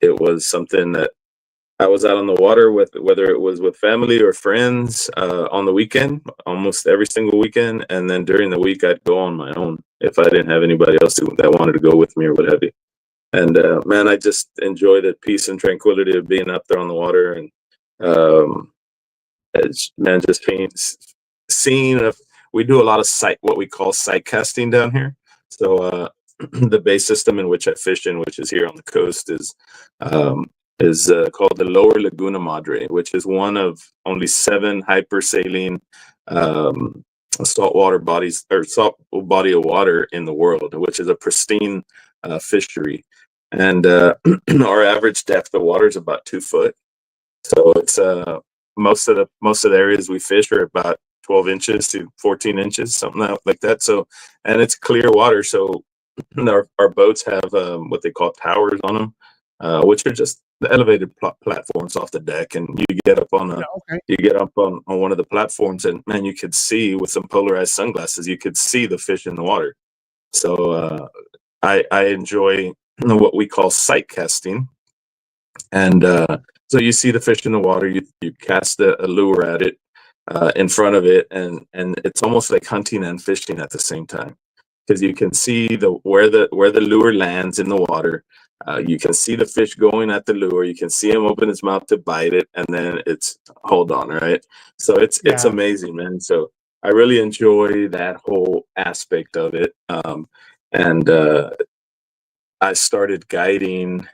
It was something that I was out on the water with, whether it was with family or friends, on the weekend, almost every single weekend, and then during the week I'd go on my own if I didn't have anybody else that wanted to go with me or what have you. And man, I just enjoy the peace and tranquility of being up there on the water, and um, it's, man, just seeing if we do a lot of sight, what we call sight casting down here. So the base system in which I fish in, which is here on the coast, um, is called the Lower Laguna Madre, which is one of only 7 hypersaline um, saltwater bodies or salt body of water in the world, which is a pristine fishery. And our average depth of water is about 2 foot. So it's most of the areas we fish are about 12 inches to 14 inches, something like that. So, and it's clear water. So our boats have what they call towers on them, which are just the elevated platforms off the deck, and Yeah, okay. you get up on one of the platforms, and man, you could see with some polarized sunglasses, you could see the fish in the water. So I enjoy what we call sight casting, and so you see the fish in the water, you cast a lure at it in front of it, and it's almost like hunting and fishing at the same time, because you can see where the lure lands in the water. You can see the fish going at the lure. You can see him open his mouth to bite it, and then it's hold on, right? So it's Yeah. amazing, man. So I really enjoy that whole aspect of it. And I started guiding.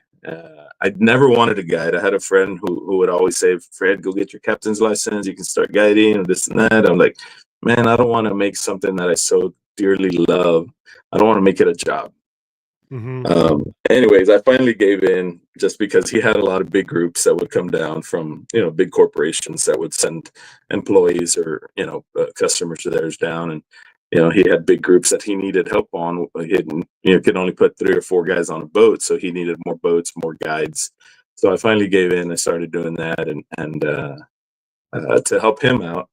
I'd never wanted to guide. I had a friend who would always say, "Fred, go get your captain's license. You can start guiding and this and that." I'm like, man, I don't want to make something that I so dearly love. I don't want to make it a job. Hmm. Anyways, I finally gave in just because he had a lot of big groups that would come down from, big corporations that would send employees or, customers of theirs down. And, he had big groups that he needed help on. He didn't, could only put 3 or 4 guys on a boat. So he needed more boats, more guides. So I finally gave in. I started doing that and to help him out.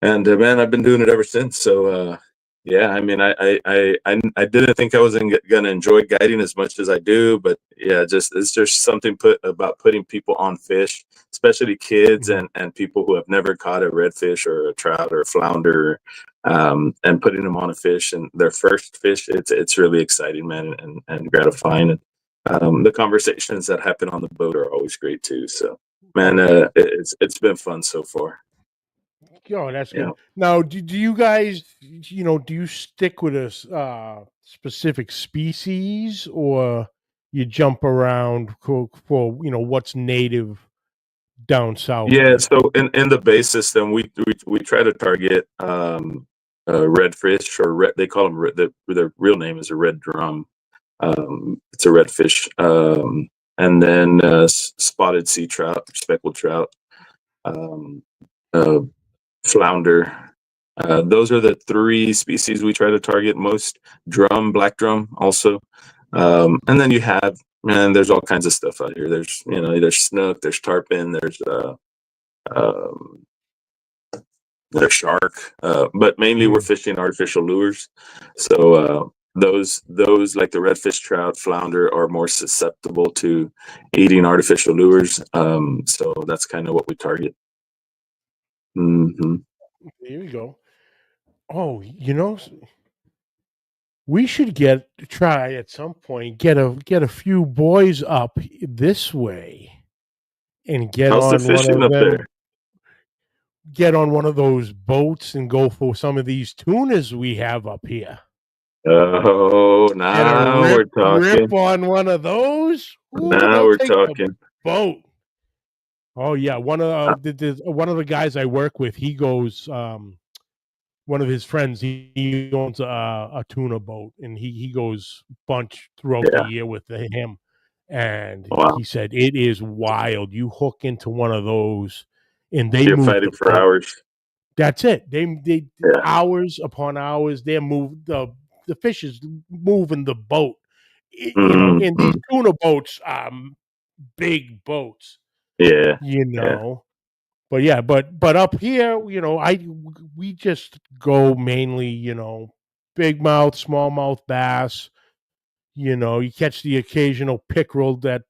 And man, I've been doing it ever since. So Yeah, I mean, I didn't think I was gonna enjoy guiding as much as I do, but yeah, just it's just something about putting people on fish, especially kids Mhm. and people who have never caught a redfish or a trout or a flounder, and putting them on a fish and their first fish. It's really exciting, man, and gratifying. And the conversations that happen on the boat are always great too. So, man, Oh yeah. it's been fun so far. Oh, that's Yeah. good. Now, do you guys, do you stick with a specific species, or you jump around for what's native down south Yeah, there? so in the base system, we try to target redfish or red. They call them their real name is a red drum. It's a redfish, and then spotted sea trout, speckled trout, um, uh, flounder. Those are the three species we try to target most. Drum, black drum, also, and then you have man. There's all kinds of stuff out here. There's there's snook, there's tarpon, um, there's shark, but mainly we're Mm. fishing artificial lures. So those like the redfish, trout, flounder are more susceptible to eating artificial lures. So that's kind of what we target. Hmm. There you go. Oh, we should try at some point get a few boys up this way and How's the fishing up there? get on one of those boats and go for some of these tunas we have up here. Oh, Get a now we're rip talking. on one of those. Ooh, Now they'll we're take the talking. boat. Oh yeah, Uh, one of the guys I work with, he goes. One of his friends, he owns a tuna boat, and he goes bunch throughout the yeah. year with him. And Wow. he said it is wild. You hook into one of those, and they You're move fighting the for boat. hours. That's it. They Yeah. hours upon hours. They move the fish is moving the boat. And these Hmm. tuna boats are big boats. Yeah. You Yeah. know, but yeah, but up here, we just go mainly, big mouth, smallmouth bass. You catch the occasional pickerel that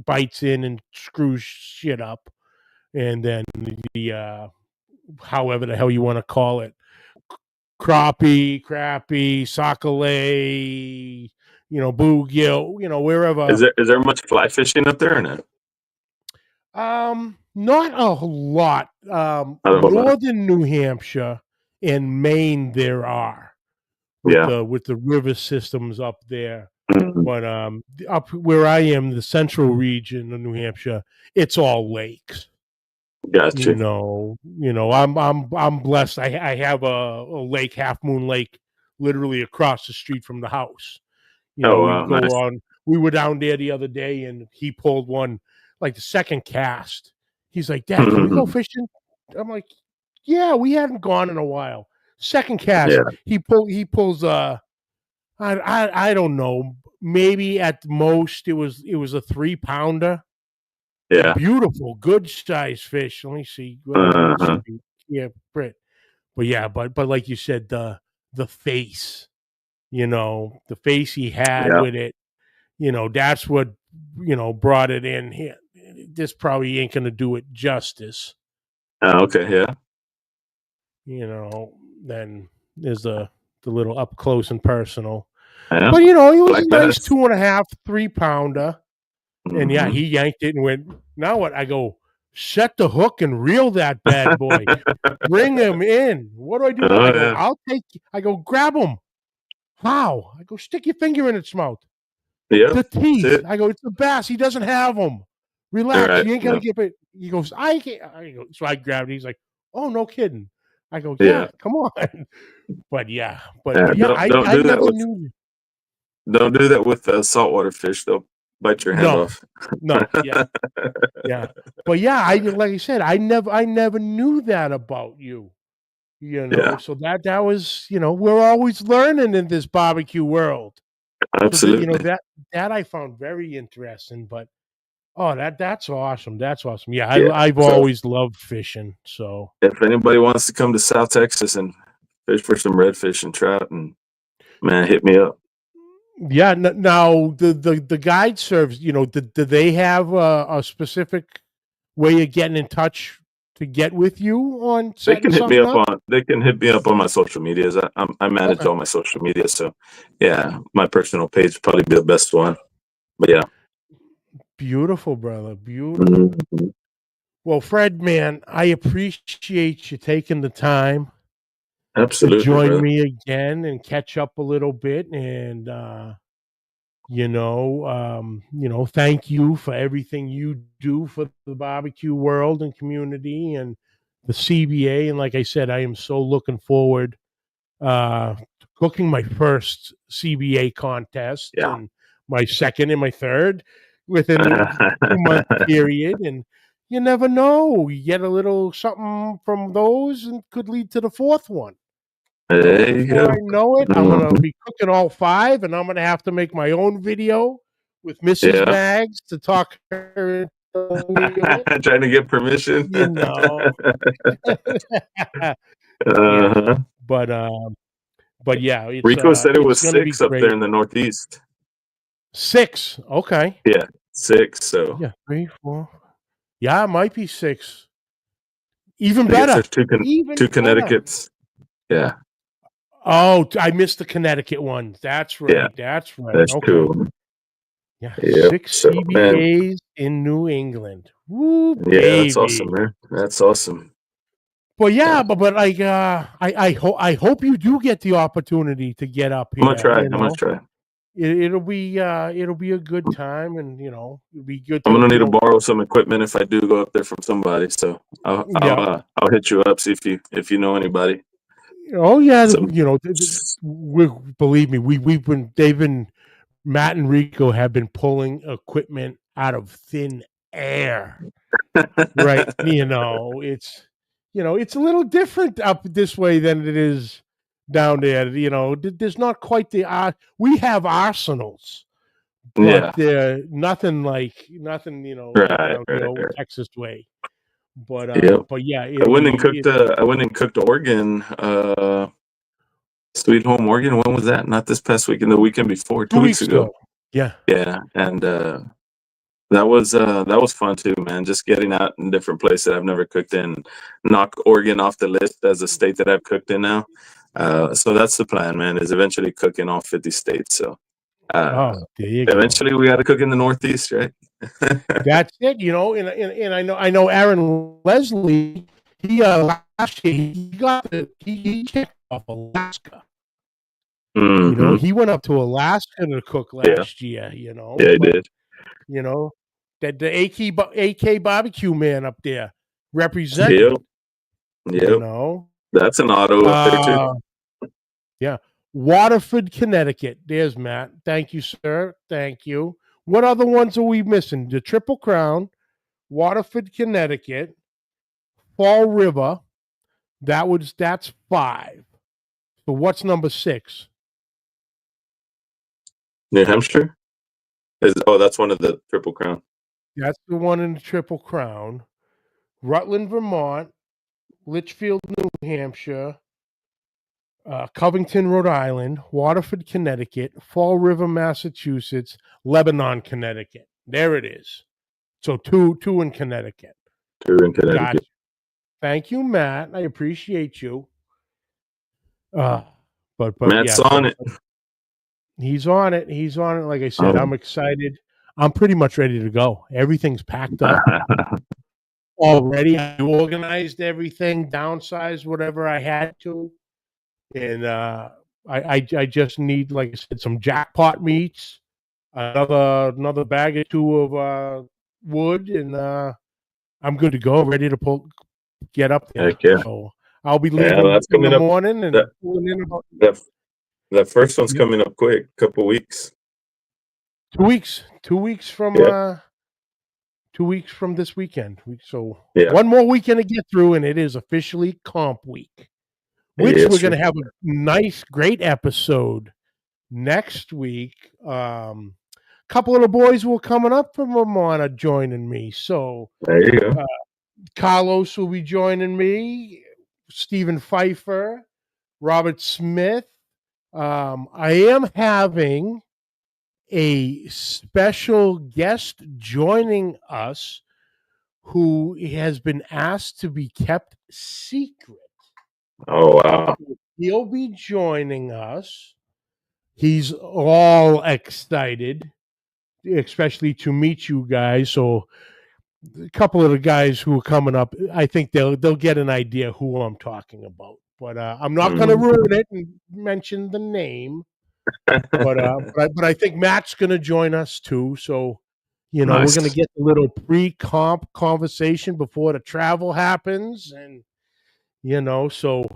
bites in and screws shit up, and then the however the hell you want to call it, crappie, sockeye, bluegill, wherever. Is there much fly fishing up there or not? Not a lot. Not a whole lot. Northern New Hampshire and Maine there are Yeah. with the river systems up there. Mhm. But up where I am, the central region of New Hampshire, it's all lakes. Got you. I'm blessed. I have a lake, Half Moon Lake, literally across the street from the house. Oh We wow, go nice. on. We were down there the other day, and he pulled one like the second cast. He's like, "Dad, can we go Mhm. fishing?" I'm like, "Yeah, we hadn't gone in a while." Second cast, Yeah. he pulls I don't know, maybe at most it was a 3 pounder. Yeah. Beautiful, good size fish. Let me see. Let's Uh-huh. see. Yeah, Brit. But yeah, but like you said, the face, the face he had Yeah. with it, that's what brought it in here. This probably ain't gonna do it justice. Okay. Yeah. Then there's the little up close and personal. Yeah. But it was Black a nice bass. 2.5, 3 pounder. And yeah, Hmm. he yanked it and went, now what? I go, set the hook and reel that bad boy. Bring him in. What do I do now? Oh I go, yeah. I go, grab him. How? I go, stick your finger in its mouth. Yep. The That's teeth. it. I go, it's the bass. He doesn't have them. All Relax. right. You ain't gonna Yeah. get it. He goes, I can't. I go, so I grabbed it. He's like, oh, no kidding. I go, Yeah. yeah, come on. But yeah, Yeah. but yeah, Don't I do that never with knew. saltwater fish. They'll bite your hand No, off. no, yeah, yeah. But yeah, I like I said, I never knew that about you. Yeah. So that was, we're always learning in this barbecue world. So that Absolutely. that I found very interesting. But oh, that's awesome. That's awesome. Yeah, Yeah. I've So always loved fishing. So if anybody wants to come to South Texas and fish for some redfish and trout, and man, hit me up. Yeah. Now the guide serves. Do they have a specific way of getting in touch to get with you on setting something up? They can hit me up on my social medias. I manage Okay. all my social media, so yeah, my personal page would probably be the best one. But yeah, Beautiful, brother. Beautiful. mhm. Well, Fred, man, I appreciate you taking the time to Absolutely, join brother. me again and catch up a little bit. And thank you for everything you do for the barbecue world and community and the CBA. And like I said, I am so looking forward to cooking my first CBA contest Yeah. and my second and my third within a 2-month period. And you never know, you get a little something from those and could lead to the fourth one. There you Before I go. know it, I'm gonna Mhm. be cooking all 5, and I'm gonna have to make my own video with Mrs. Yeah. Mags to talk her into doing it, Trying to get permission. you know? Yeah, Uh-huh. but, yeah, Rico said it it's was gonna be 6 up there great. in the Northeast. 6, okay. Yeah, 6. So Yeah, 3, 4. Yeah, it might be 6. Even I guess better, there's two even better. Connecticut's. Yeah, Oh, I missed the Connecticut one. yeah, That's right, that's okay. 2. Yeah, Yep. 6 So man, CBAs in New England. Woo, yeah, that's awesome, baby. man. That's awesome. Well, Yeah, yeah, but like, I hope you do get the opportunity to get up I'm gonna here, try. I'm gonna try. it'll be a good time, and, it'll be good I'm to, gonna need to borrow some equipment if I do go up there from somebody. So yeah. I'll hit you up, see if you know anybody. Oh, yeah, Some we believe me, they've been Matt and Rico have been pulling equipment out of thin air. Right. It's a little different up this way than it is down there. There's not quite we have arsenals, but yeah, they're nothing, like right, down right, here over right. Texas way. But Yep. yeah, it'll be it I went and cooked Oregon, Sweet Home Oregon. When was that? Not this past weekend, the weekend before, 2 2 weeks weeks ago. ago. Yeah. Yeah, and that was fun too, man. Just getting out in different places that I've never cooked in. Knock Oregon off the list as a state that I've cooked in now. So that's the plan, man. Is eventually cook in all 50 states. So uh, Oh, there you go. eventually we got to cook in the Northeast, right? That's it, and I know Aaron Leslie, he last year he got he checked off Alaska. Hmm. He went up to Alaska to cook Yeah, last year, yeah, I but did. you know that the AK barbecue man up there representing, Yep, you yep. know. That's an auto up there too. Uh yeah. Waterford, Connecticut. There's Matt. Thank you, sir. Thank you. What other ones are we missing? The Triple Crown, Waterford, Connecticut, Fall River. That's 5. So what's number 6? New Hampshire. That's one of the Triple Crown. That's the one in the Triple Crown. Rutland, Vermont, Litchfield, New Hampshire, Covington, Rhode Island, Waterford, Connecticut, Fall River, Massachusetts, Lebanon, Connecticut. There it is. So two in Connecticut. 2 in Gotcha. Connecticut. Thank you, Matt. I appreciate you. Uh, but Matt's yeah, on it. he's on it. He's on it. Like I said, I'm Um, excited. I'm pretty much ready to go. Everything's packed up already. I organized everything, downsized whatever I had to, and I just need, like I said, some jackpot meats, another bag or two of wood, and I'm good to go. Ready to get up there. Heck yeah. So I'll be Yeah, leaving that's in the coming up. morning and That pulling in about that that first one's yeah, coming up quick. Couple weeks. 2 weeks. 2 weeks from Yep. 2 weeks from this weekend. So Yeah. one more weekend to get through, and it is officially comp week, which we're Yes, going sir. to have a nice, great episode next week. Couple of the boys were coming up from Vermont joining me. So There you go. uh, Carlos will be joining me, Stephen Pfeiffer, Robert Smith. I am having a special guest joining us who has been asked to be kept secret. Oh wow. He'll be joining us. He's all excited, especially to meet you guys. So a couple of the guys who are coming up, I think they'll get an idea who I'm talking about. But I'm not going to Mm. ruin it and mention the name. But I think Matt's going to join us too. So we're Nice. going to get a little pre-comp conversation before the travel happens, and so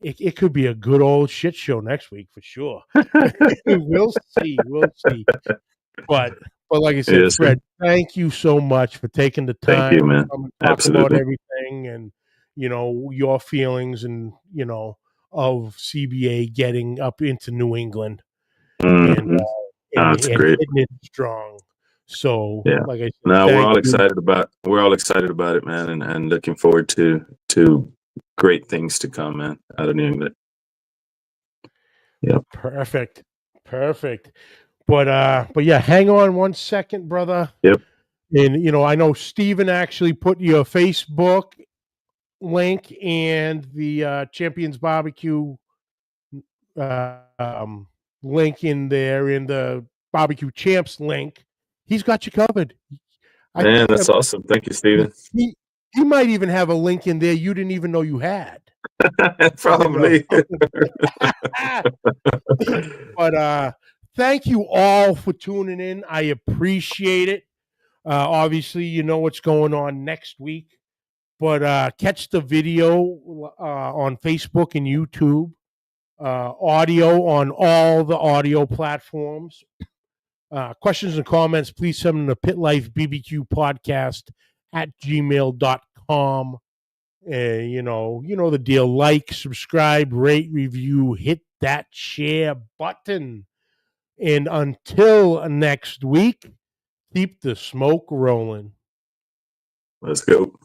it could be a good old shit show next week for sure. We'll see. We'll see. But like I said, Yes, sir. Fred, thank you so much for taking the Thank time you, to man. come and talk about Absolutely. everything and your feelings and of CBA getting up into New England and Hmm. and That's and great. hitting it strong. So, Yeah. like I said, No, thank you. we're all excited about it, man, and looking forward to great things to come, man, out of New England. Yep. Perfect. Perfect. But yeah, hang on one second, brother. Yep. And I know Steven actually put your Facebook link and the Champions Barbecue um, link in there in the Barbecue Champs link. He's got you covered. I Man, that's awesome. Thank you, he, Steven. he he might even have a link in there you didn't even know you had. You know. Probably. But thank you all for tuning in. I appreciate it. Obviously, you know what's going on next week. But catch the video on Facebook and YouTube. Audio on all the audio platforms. Questions and comments, please send them to Pit Life BBQ Podcast at gmail.com. The deal. Like, subscribe, rate, review, hit that share button. And until next week, keep the smoke rolling. Let's go.